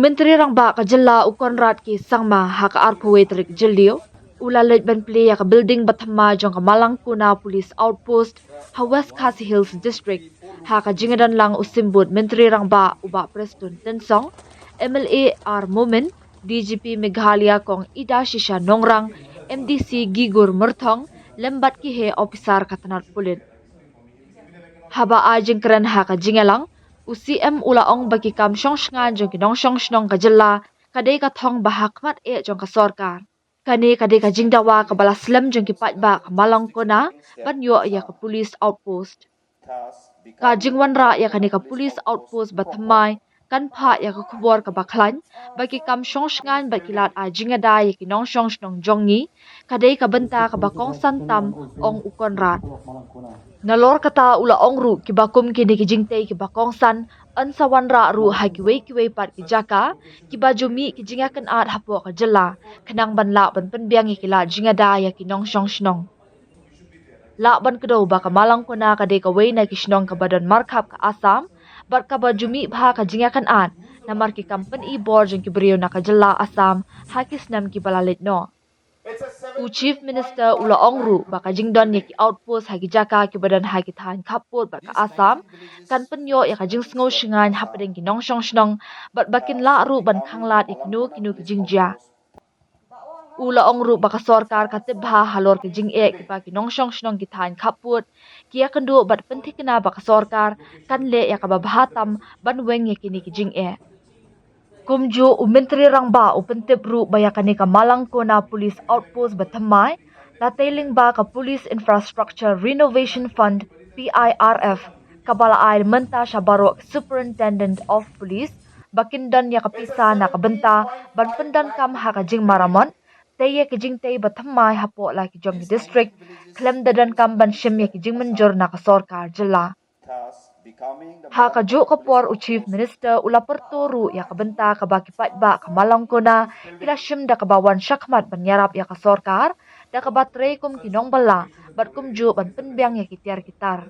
Menteri Rangba ka jela Conrad ki sangma ha ka arpuwe trik jelio. Ulalit ban Plie ka building batama jong ka Mallangkona Police Outpost ha West Khasi Hills District ha ka jingadan lang usimbut Menteri Rangba uba Preston Tensong MLA R Momen DGP Meghalaya kong Ida Shisha Nongrang MDC Gigur Murthong lembat ki he officer katanat pulit. Haba ajeng keren ha ka jingalang UCM ulaong bagi kam syongsngan jong kinong syongsnong ka jela kadai ka thong bahakmat jong ka sorkar. Kani kadai ka jingdawa ka bala slam jong ki patba ka Mallangkona ban yo ya ka police outpost. Ka jingwanra ya kani ka police outpost bathamai kan pha ya ka khubor ka baklan bagi kam syongsngan bat kilat a jingada ya kinong syongsnong jongi kadai ka benta ka bakong santam ong Conrad. Nalor kata ula ongru ki bakum kini ki jingtei ki bakong san ansawan ra ru ha ki wei pat ki jaka ki baju mi ki jingakan at hapo ka jela kanang ban la ban penbiang ki la jingada ya ki nong shong shnong la ban kedo ba ka Mallangkona ka de ka wei na ki shnong ka badan markap ka Assam bat ka baju mi bha ka jingakan at namar ki company board jeng ki brio na ka jela Assam ha ki snam ki balalit no. Chief Minister ula ongru baka jingdon ya ki outpost hagi jaka ki badan hagi than kapot baka Assam kan penyo ya ka jing sngo shingan hapadeng ki nong shong shnong bat bakin la ru ban khanglat iknu kinu ki jingja. Ula ongru baka sorkar katibha halor ki jing ki ba ki nong shong shnong ki than kapot ki ya kendu bat pentikna baka sorkar kan le ya ka babhatam ban weng ya kini ki jing Kumju Menteri Rangba upentip ru bayakani ka Mallangkona Police Outpost bathamai latailing ba ka Police Infrastructure Renovation Fund PIRF kabala ay menta syabaro Superintendent of Police bakindan ya kapisa na kabenta ban pendan kam ha ka jing maramon teye ki jing tey bathamai hapo la ki jong district klem dadan kam ban shim ya ki jing menjor na ka sorkar jela. Ha kajuk kapor Chief Minister ula perturu ya kabenta ka baki patba ka Mallangkona ila shim da kabawan syakmat banyarap ya ka sorkar da ka batrei kum kinong bala bat kumju ban penbiang ya kitiar kitar.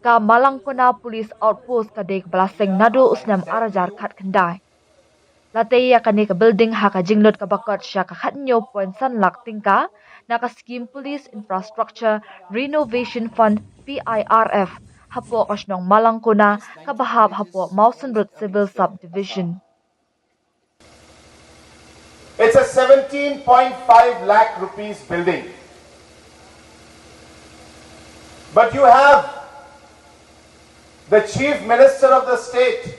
Ka Mallangkona Police Outpost ka dek belaseng nado usnam arajar kat kendai. Latei ya kani ka building ha ka jinglot ka bakot sya ka khatnyo point sanlak tingka na ka scheme Police Infrastructure Renovation Fund PIRF hapo kasnong Mallangkona kabahab hapo Mausenrut Civil Subdivision. It's a 17.5 lakh rupees building. But you have the Chief Minister of the state,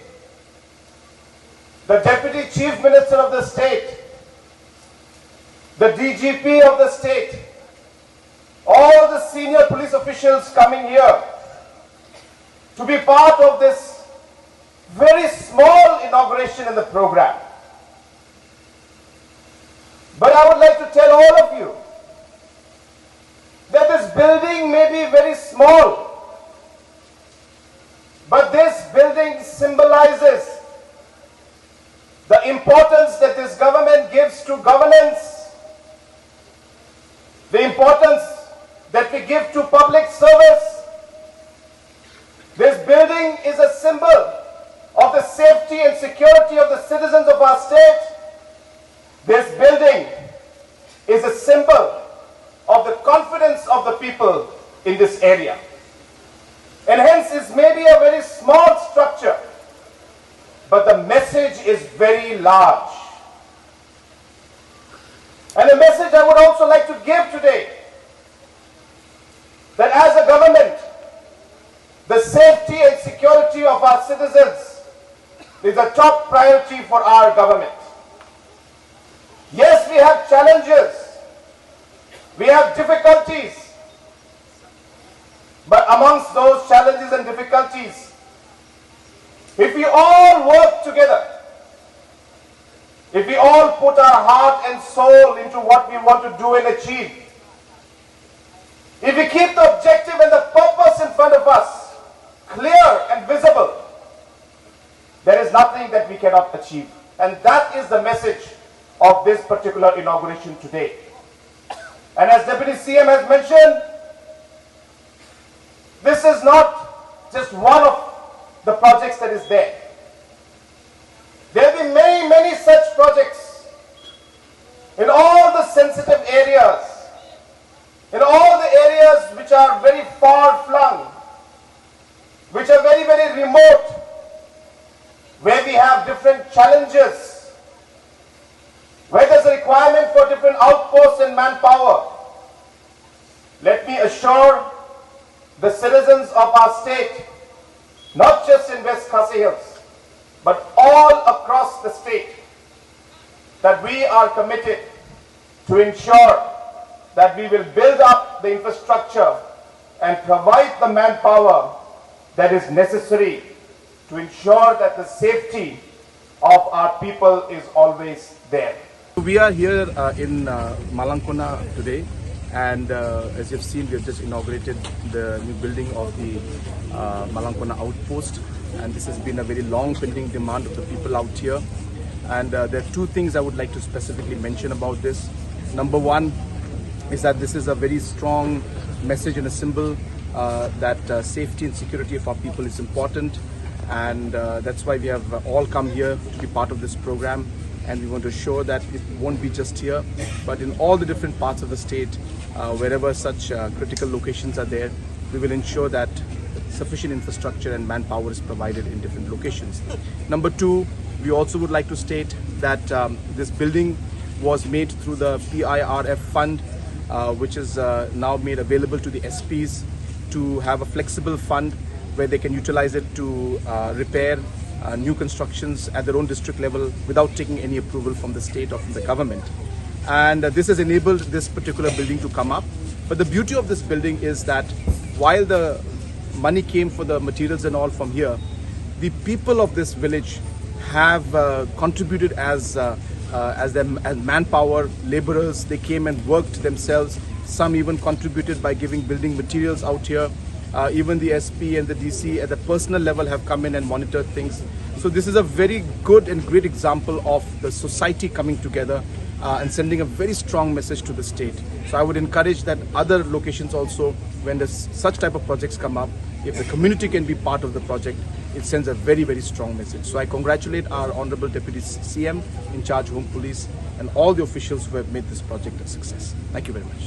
the Deputy Chief Minister of the state, the DGP of the state, all the senior police officials coming here to be part of this very small inauguration in the program. But I would like to tell all of you that this building may be very small, but this building symbolizes the importance that this government gives to governance, the importance that we give to public service. This building is a symbol of the safety and security of the citizens of our state. This building is a symbol of the confidence of the people in this area. And hence it may be a very small structure, but the message is very large. And the message I would also like to give today, that as a government, the safety and security of our citizens is a top priority for our government. Yes, we have challenges, we have difficulties, but amongst those challenges and difficulties, if we all work together, if we all put our heart and soul into what we want to do and achieve, if we keep the objective and the purpose in front of us clear and visible, there is nothing that we cannot achieve. And that is the message of this particular inauguration today. And as Deputy CM has mentioned, this is not just one of the projects that is there. There will be many, many such projects in all the sensitive areas, in all the areas which are very far flung, which are very, very remote, where we have different challenges, where there's a requirement for different outposts and manpower. Let me assure the citizens of our state, not just in West Khasi Hills, but all across the state, that we are committed to ensure that we will build up the infrastructure and provide the manpower that is necessary to ensure that the safety of our people is always there. We are here in Mallangkona today, and as you've seen, we have just inaugurated the new building of the Mallangkona Outpost, and this has been a very long pending demand of the people out here. And there are two things I would like to specifically mention about this. Number one is that this is a very strong message and a symbol that safety and security of our people is important, and that's why we have all come here to be part of this program. And we want to show that it won't be just here, but in all the different parts of the state, wherever such critical locations are there, we will ensure that sufficient infrastructure and manpower is provided in different locations. Number two, we also would like to state that this building was made through the PIRF fund, which is now made available to the SPs to have a flexible fund where they can utilize it to repair new constructions at their own district level without taking any approval from the state or from the government. And this has enabled this particular building to come up. But the beauty of this building is that while the money came for the materials and all from here, the people of this village have contributed as manpower, laborers. They came and worked themselves. Some even contributed by giving building materials out here. Even the SP and the DC at the personal level have come in and monitored things. So this is a very good and great example of the society coming together and sending a very strong message to the state. So I would encourage that other locations also, when there's such type of projects come up, if the community can be part of the project, it sends a very, very strong message. So I congratulate our Honorable Deputy CM in charge Home Police and all the officials who have made this project a success. Thank you very much.